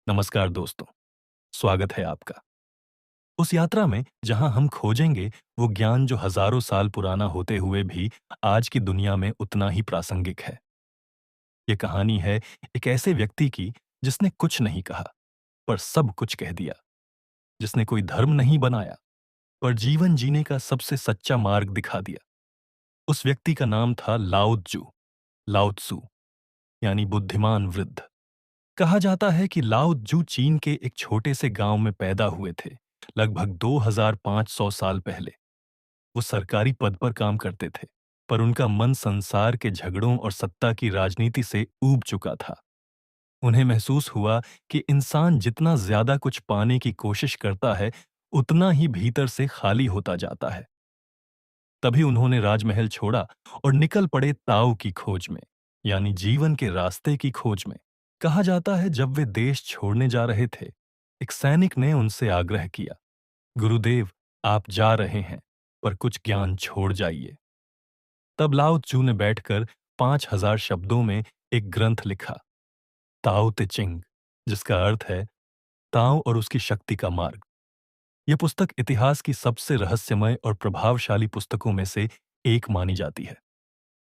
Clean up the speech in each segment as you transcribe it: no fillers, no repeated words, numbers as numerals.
नमस्कार दोस्तों, स्वागत है आपका। उस यात्रा में जहां हम खोजेंगे वो ज्ञान जो हजारों साल पुराना होते हुए भी आज की दुनिया में उतना ही प्रासंगिक है। ये कहानी है एक ऐसे व्यक्ति की जिसने कुछ नहीं कहा पर सब कुछ कह दिया, जिसने कोई धर्म नहीं बनाया पर जीवन जीने का सबसे सच्चा मार्ग दिखा दिया। उस व्यक्ति का नाम था लाओ त्सु, यानी बुद्धिमान वृद्ध। कहा जाता है कि लाओ त्सु चीन के एक छोटे से गांव में पैदा हुए थे, लगभग 2500 साल पहले। वो सरकारी पद पर काम करते थे, पर उनका मन संसार के झगड़ों और सत्ता की राजनीति से ऊब चुका था। उन्हें महसूस हुआ कि इंसान जितना ज्यादा कुछ पाने की कोशिश करता है, उतना ही भीतर से खाली होता जाता है। तभी उन्होंने राजमहल छोड़ा और निकल पड़े ताओ की खोज में, यानी जीवन के रास्ते की खोज में। कहा जाता है जब वे देश छोड़ने जा रहे थे, एक सैनिक ने उनसे आग्रह किया, गुरुदेव, आप जा रहे हैं पर कुछ ज्ञान छोड़ जाइए। तब लाओ त्सु ने बैठकर 5000 शब्दों में एक ग्रंथ लिखा, ताओ ते चिंग, जिसका अर्थ है ताओ और उसकी शक्ति का मार्ग। यह पुस्तक इतिहास की सबसे रहस्यमय और प्रभावशाली पुस्तकों में से एक मानी जाती है।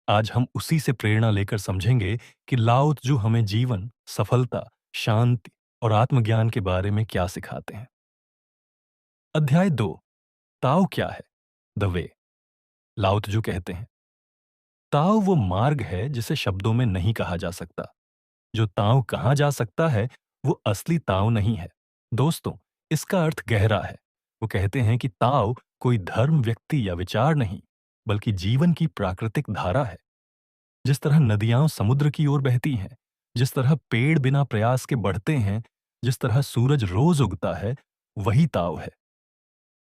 आज हम उसी से प्रेरणा लेकर समझेंगे कि लाओ त्सु हमें जीवन, सफलता, शांति और आत्मज्ञान के बारे में क्या सिखाते हैं। अध्याय 2, ताओ क्या है? The way. लाओ त्सु कहते हैं, ताओ वो मार्ग है जिसे शब्दों में नहीं कहा जा सकता। जो ताओ कहा जा सकता है, वो असली ताओ नहीं है। दोस्तों, इसका अर्थ गहरा है। वो कहते हैं कि ताओ कोई धर्म, व्यक्ति या विचार नहीं, बल्कि जीवन की प्राकृतिक धारा है। जिस तरह नदियां समुद्र की ओर बहती हैं, जिस तरह पेड़ बिना प्रयास के बढ़ते हैं, जिस तरह सूरज रोज उगता है, वही ताओ है।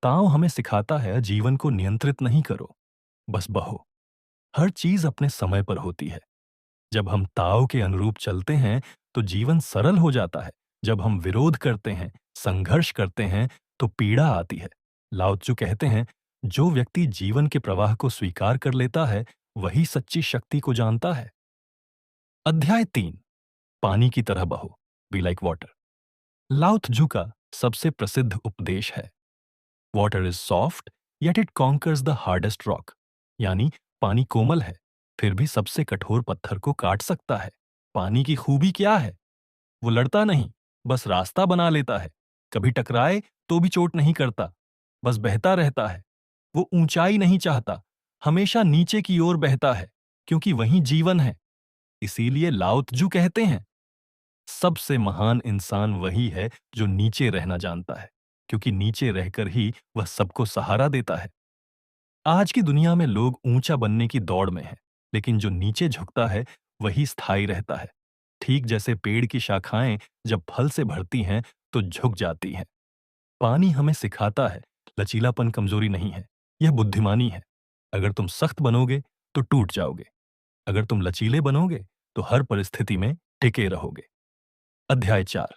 ताओ हमें सिखाता है जीवन को नियंत्रित नहीं करो, बस बहो। हर चीज अपने समय पर होती है। जब हम ताओ के अनुरूप चलते हैं तो जीवन सरल हो जाता है। जब हम विरोध करते हैं, संघर्ष करते हैं, तो पीड़ा आती है। लाओ त्सु कहते हैं, जो व्यक्ति जीवन के प्रवाह को स्वीकार कर लेता है, वही सच्ची शक्ति को जानता है। अध्याय 3, पानी की तरह बहो, बी लाइक वाटर। लाओ त्सु का सबसे प्रसिद्ध उपदेश है, water is soft yet it conquers the hardest rock, यानी पानी कोमल है, फिर भी सबसे कठोर पत्थर को काट सकता है। पानी की खूबी क्या है? वो लड़ता नहीं, बस रास्ता बना लेता है। कभी टकराए तो भी चोट नहीं करता, बस बहता रहता है। वो ऊंचाई नहीं चाहता, हमेशा नीचे की ओर बहता है, क्योंकि वही जीवन है। इसीलिए लाओ त्सु कहते हैं, सबसे महान इंसान वही है जो नीचे रहना जानता है, क्योंकि नीचे रहकर ही वह सबको सहारा देता है। आज की दुनिया में लोग ऊंचा बनने की दौड़ में हैं, लेकिन जो नीचे झुकता है वही स्थायी रहता है। ठीक जैसे पेड़ की शाखाएं जब फल से भरती हैं तो झुक जाती हैं। पानी हमें सिखाता है, लचीलापन कमजोरी नहीं है, यह बुद्धिमानी है। अगर तुम सख्त बनोगे तो टूट जाओगे, अगर तुम लचीले बनोगे तो हर परिस्थिति में टिके रहोगे। अध्याय 4,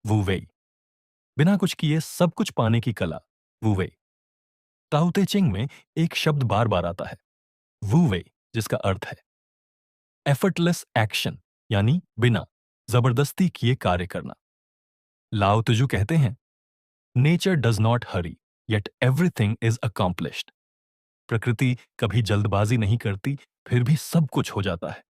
वू वेई। बिना कुछ किए सब कुछ पाने की कला, वू वेई। ताओ ते चिंग में एक शब्द बार बार आता है, वू वेई, जिसका अर्थ है एफर्टलेस एक्शन, यानी बिना जबरदस्ती किए कार्य करना। लाओ त्सु कहते हैं, nature does not Hari yet everything is accomplished. प्रकृति कभी जल्दबाजी नहीं करती, फिर भी सब कुछ हो जाता है।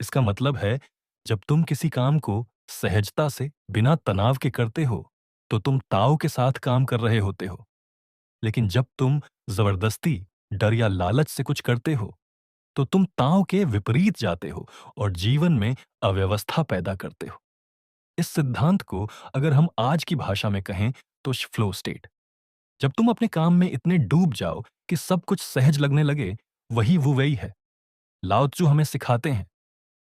इसका मतलब है, जब तुम किसी काम को सहजता से, बिना तनाव के करते हो, तो तुम ताओ के साथ काम कर रहे होते हो। लेकिन जब तुम जबरदस्ती, डर या लालच से कुछ करते हो, तो तुम ताओ के विपरीत जाते हो और जीवन में अव्यवस्था पैदा करते हो। इस सिद्धांत को अगर हम आज की भाषा में कहें तो फ्लो स्टेट। जब तुम अपने काम में इतने डूब जाओ कि सब कुछ सहज लगने लगे, वही वो वही है। लाओ त्सु हमें सिखाते हैं,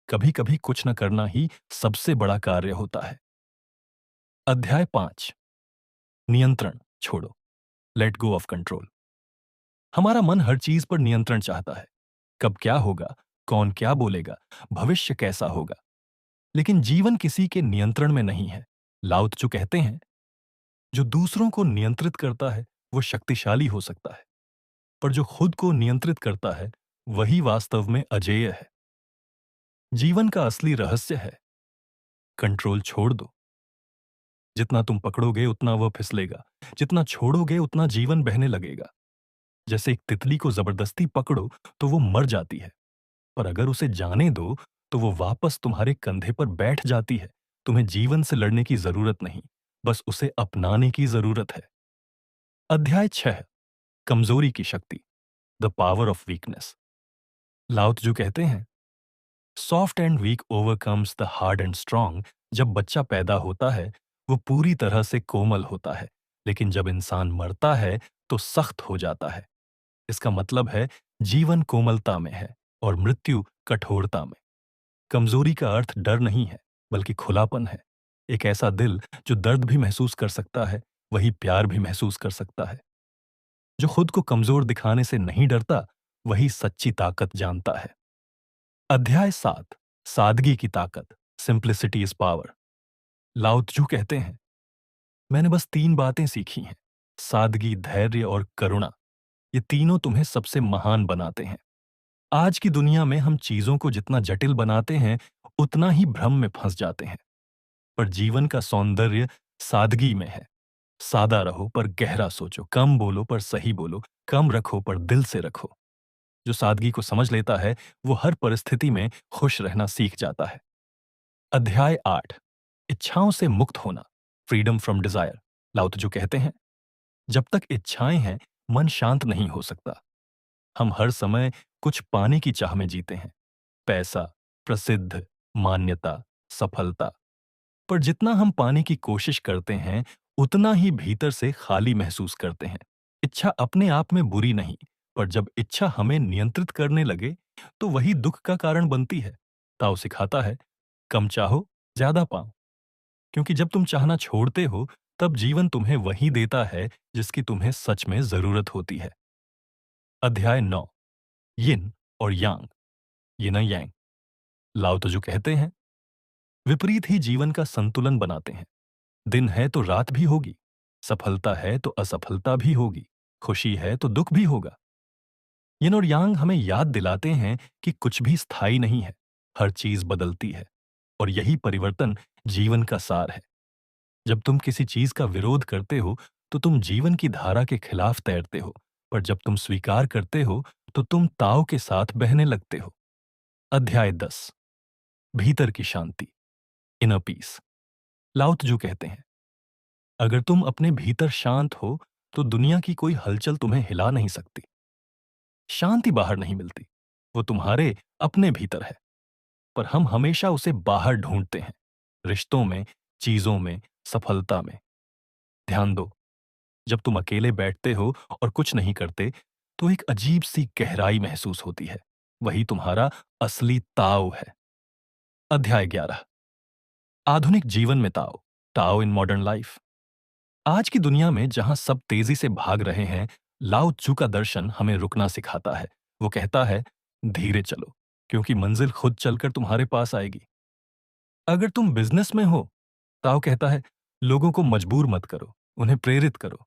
कभी कभी कुछ न करना ही सबसे बड़ा कार्य होता है। अध्याय 5, नियंत्रण छोड़ो, लेट गो ऑफ कंट्रोल। हमारा मन हर चीज पर नियंत्रण चाहता है। कब क्या होगा, कौन क्या बोलेगा, भविष्य कैसा होगा। लेकिन जीवन किसी के नियंत्रण में नहीं है। लाओ त्सु कहते हैं, जो दूसरों को नियंत्रित करता है वो शक्तिशाली हो सकता है, पर जो खुद को नियंत्रित करता है वही वास्तव में अजेय है। जीवन का असली रहस्य है, कंट्रोल छोड़ दो, जितना तुम पकड़ोगे उतना वह फिसलेगा, जितना छोड़ोगे उतना जीवन बहने लगेगा। जैसे एक तितली को जबरदस्ती पकड़ो तो वो मर जाती है, पर अगर उसे जाने दो तो वो वापस तुम्हारे कंधे पर बैठ जाती है। तुम्हें जीवन से लड़ने की जरूरत नहीं, बस उसे अपनाने की जरूरत है। अध्याय 6, कमजोरी की शक्ति, द पावर ऑफ वीकनेस। लाओ त्जू कहते हैं, soft and weak overcomes the hard and strong. जब बच्चा पैदा होता है वो पूरी तरह से कोमल होता है, लेकिन जब इंसान मरता है तो सख्त हो जाता है। इसका मतलब है जीवन कोमलता में है और मृत्यु कठोरता में। कमजोरी का अर्थ डर नहीं है, बल्कि खुलापन है। एक ऐसा दिल जो दर्द भी महसूस कर सकता है, वही प्यार भी महसूस कर सकता है। जो खुद को कमजोर दिखाने से नहीं डरता, वही सच्ची ताकत जानता है। अध्याय 7, सादगी की ताकत, सिंप्लिसिटी इज पावर। लाओ त्जू कहते हैं, मैंने बस 3 बातें सीखी हैं, सादगी, धैर्य और करुणा। ये तीनों तुम्हें सबसे महान बनाते हैं। आज की दुनिया में हम चीजों को जितना जटिल बनाते हैं, उतना ही भ्रम में फंस जाते हैं। पर जीवन का सौंदर्य सादगी में है। सादा रहो पर गहरा सोचो, कम बोलो पर सही बोलो, कम रखो पर दिल से रखो। जो सादगी को समझ लेता है वो हर परिस्थिति में खुश रहना सीख जाता है। अध्याय 8, इच्छाओं से मुक्त होना, फ्रीडम फ्रॉम डिजायर। लाओ त्जू कहते हैं, जब तक इच्छाएं हैं मन शांत नहीं हो सकता। हम हर समय कुछ पाने की चाह में जीते हैं, पैसा, प्रसिद्ध, मान्यता, सफलता। पर जितना हम पाने की कोशिश करते हैं उतना ही भीतर से खाली महसूस करते हैं। इच्छा अपने आप में बुरी नहीं, पर जब इच्छा हमें नियंत्रित करने लगे तो वही दुख का कारण बनती है। ताओ सिखाता है, कम चाहो ज्यादा पाओ, क्योंकि जब तुम चाहना छोड़ते हो तब जीवन तुम्हें वही देता है जिसकी तुम्हें सच में जरूरत होती है। अध्याय 9, यिन और यांग, यिन और यांग। लाओ त्जू कहते हैं, विपरीत ही जीवन का संतुलन बनाते हैं। दिन है तो रात भी होगी, सफलता है तो असफलता भी होगी, खुशी है तो दुख भी होगा। यिन और यांग हमें याद दिलाते हैं कि कुछ भी स्थायी नहीं है, हर चीज बदलती है, और यही परिवर्तन जीवन का सार है। जब तुम किसी चीज का विरोध करते हो तो तुम जीवन की धारा के खिलाफ तैरते हो, पर जब तुम स्वीकार करते हो तो तुम ताव के साथ बहने लगते हो। अध्याय 10, भीतर की शांति, इनर पीस। लाओ त्जू कहते हैं, अगर तुम अपने भीतर शांत हो तो दुनिया की कोई हलचल तुम्हें हिला नहीं सकती। शांति बाहर नहीं मिलती, वो तुम्हारे अपने भीतर है। पर हम हमेशा उसे बाहर ढूंढते हैं, रिश्तों में, चीजों में, सफलता में। ध्यान दो, जब तुम अकेले बैठते हो और कुछ नहीं करते तो एक अजीब सी गहराई महसूस होती है। वही तुम्हारा असली ताव है। अध्याय 11, आधुनिक जीवन में ताव, ताव इन मॉडर्न लाइफ। आज की दुनिया में जहां सब तेजी से भाग रहे हैं, लाओ त्जू का दर्शन हमें रुकना सिखाता है। वो कहता है, धीरे चलो, क्योंकि मंजिल खुद चलकर तुम्हारे पास आएगी। अगर तुम बिजनेस में हो, ताओ कहता है, लोगों को मजबूर मत करो, उन्हें प्रेरित करो।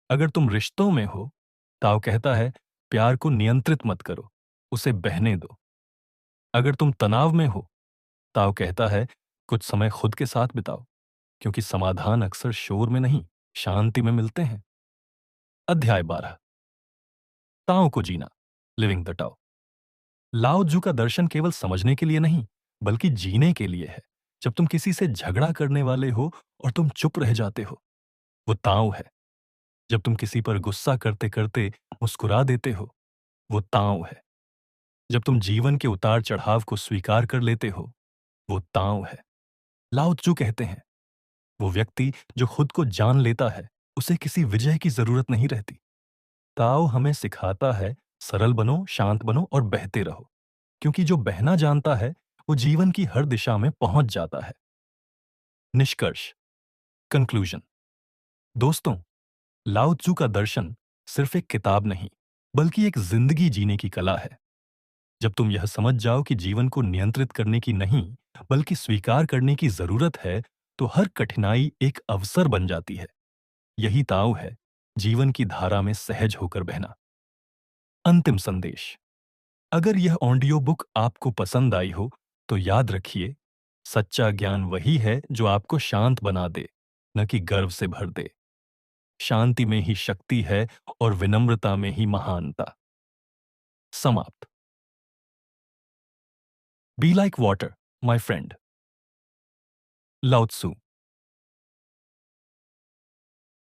अगर तुम रिश्तों में हो, ताओ कहता है, प्यार को नियंत्रित मत करो, उसे बहने दो। अगर तुम तनाव में हो, ताओ कहता है, कुछ समय खुद के साथ बिताओ, क्योंकि समाधान अक्सर शोर में नहीं, शांति में मिलते हैं। अध्याय 12, ताओ को जीना, लिविंग द टाओ। लाओ त्जू का दर्शन केवल समझने के लिए नहीं, बल्कि जीने के लिए है। जब तुम किसी से झगड़ा करने वाले हो और तुम चुप रह जाते हो, वो ताओ है। जब तुम किसी पर गुस्सा करते करते मुस्कुरा देते हो, वो ताओ है। जब तुम जीवन के उतार चढ़ाव को स्वीकार कर लेते हो, वो ताओ है। लाओ त्जू कहते हैं, वो व्यक्ति जो खुद को जान लेता है, उसे किसी विजय की जरूरत नहीं रहती। ताओ हमें सिखाता है, सरल बनो, शांत बनो और बहते रहो, क्योंकि जो बहना जानता है वो जीवन की हर दिशा में पहुंच जाता है। निष्कर्ष, कंक्लूजन। दोस्तों, लाओ त्जू का दर्शन सिर्फ एक किताब नहीं, बल्कि एक जिंदगी जीने की कला है। जब तुम यह समझ जाओ कि जीवन को नियंत्रित करने की नहीं, बल्कि स्वीकार करने की जरूरत है, तो हर कठिनाई एक अवसर बन जाती है। यही ताओ है, जीवन की धारा में सहज होकर बहना। अंतिम संदेश, अगर यह ऑडियो बुक आपको पसंद आई हो तो याद रखिए, सच्चा ज्ञान वही है जो आपको शांत बना दे, न कि गर्व से भर दे। शांति में ही शक्ति है और विनम्रता में ही महानता। समाप्त। Be like water, my friend. लाओ त्सु।